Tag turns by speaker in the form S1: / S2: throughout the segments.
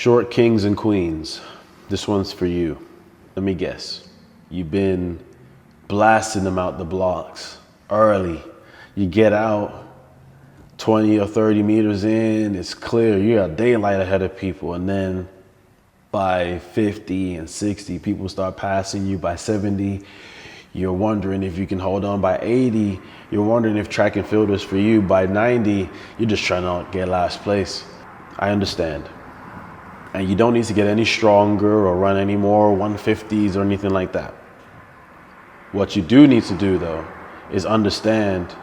S1: Short kings and queens, this one's for you. Let me guess. You've been blasting them out the blocks early. You get out 20 or 30 meters in, it's clear, you got daylight ahead of people. And then by 50 and 60, people start passing you. By 70, you're wondering if you can hold on. By 80, you're wondering if track and field is for you. By 90, you're just trying to get last place. I understand. And you don't need to get any stronger or run any more 150s or anything like that. What you do need to do, though, is understand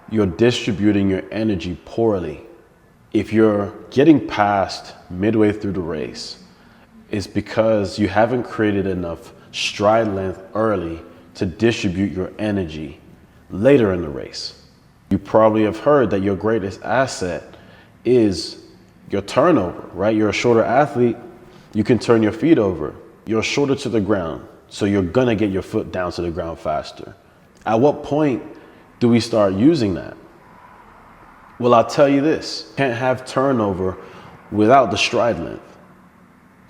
S1: you're distributing your energy poorly. If you're getting past midway through the race, it's because you haven't created enough stride length early to distribute your energy later in the race. You probably have heard that your greatest asset is your turnover, right? You're a shorter athlete, you can turn your feet over. You're shorter to the ground, so you're gonna get your foot down to the ground faster. At what point do we start using that? Well, I'll tell you this, you can't have turnover without the stride length.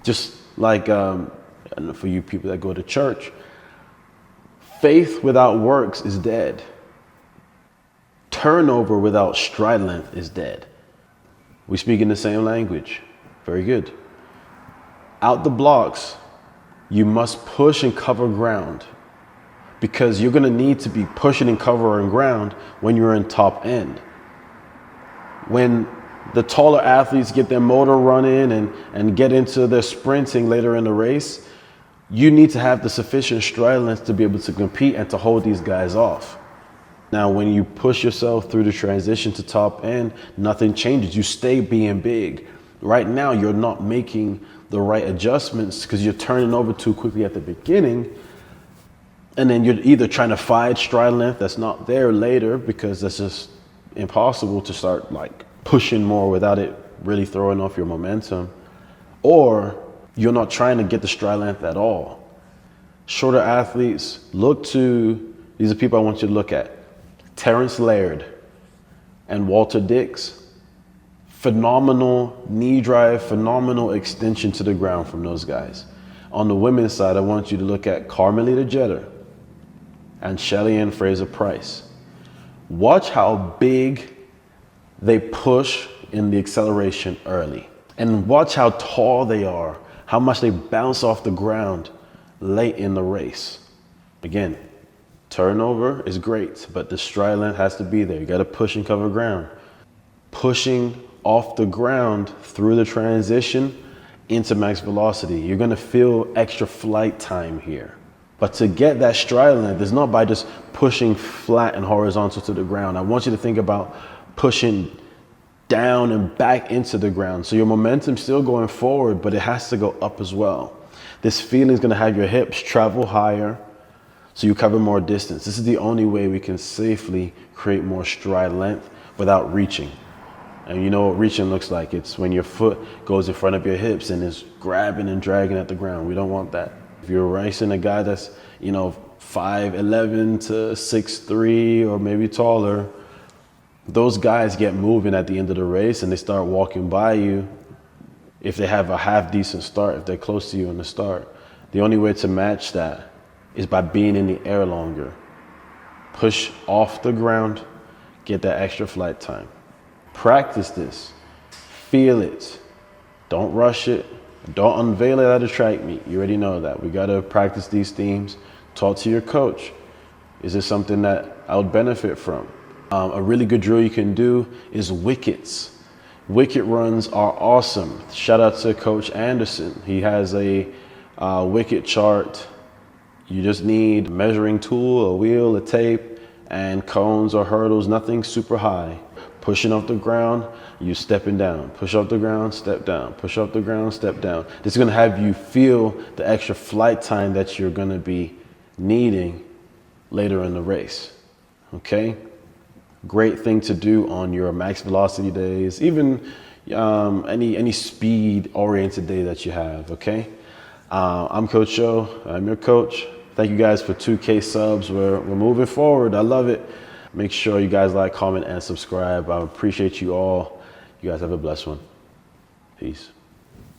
S1: Just like, for you people that go to church, faith without works is dead. Turnover without stride length is dead. We speak in the same language. Very good. Out the blocks, you must push and cover ground, because you're going to need to be pushing and covering ground when you're in top end. When the taller athletes get their motor running and get into their sprinting later in the race, you need to have the sufficient stride length to be able to compete and to hold these guys off. Now, when you push yourself through the transition to top end, nothing changes. You stay being big. Right now, you're not making the right adjustments because you're turning over too quickly at the beginning. And then you're either trying to fight stride length that's not there later, because that's just impossible to start like pushing more without it really throwing off your momentum, or you're not trying to get the stride length at all. Shorter athletes, these are people I want you to look at. Terrence Laird and Walter Dix, phenomenal knee drive, phenomenal extension to the ground from those guys. On the women's side, I want you to look at Carmelita Jeter and Shelly-Ann Fraser-Pryce. Watch how big they push in the acceleration early, and watch how tall they are, how much they bounce off the ground late in the race. Again, turnover is great, but the stride length has to be there. You got to push and cover ground. Pushing off the ground through the transition into max velocity. You're going to feel extra flight time here. But to get that stride length is not by just pushing flat and horizontal to the ground. I want you to think about pushing down and back into the ground. So your momentum's still going forward, but it has to go up as well. This feeling is going to have your hips travel higher, so you cover more distance. This is the only way we can safely create more stride length without reaching. And you know what reaching looks like. It's when your foot goes in front of your hips and is grabbing and dragging at the ground. We don't want that. If you're racing a guy that's, 5'11" to 6'3" or maybe taller, those guys get moving at the end of the race and they start walking by you if they have a half decent start, if they're close to you in the start. The only way to match that is by being in the air longer. Push off the ground, get that extra flight time. Practice this, feel it. Don't rush it, don't unveil it at a track meet. You already know that. We gotta practice these themes. Talk to your coach. Is this something that I would benefit from? A really good drill you can do is wickets. Wicket runs are awesome. Shout out to Coach Anderson. He has a wicket chart. You just need a measuring tool, a wheel, a tape, and cones or hurdles, nothing super high. Pushing off the ground, you stepping down. Push off the ground, step down. Push off the ground, step down. This is gonna have you feel the extra flight time that you're gonna be needing later in the race, okay? Great thing to do on your max velocity days, even any speed-oriented day that you have, okay? I'm Coach Show, I'm your coach. Thank you guys for 2K subs. We're moving forward. I love it. Make sure you guys like, comment, and subscribe. I appreciate you all. You guys have a blessed one. Peace.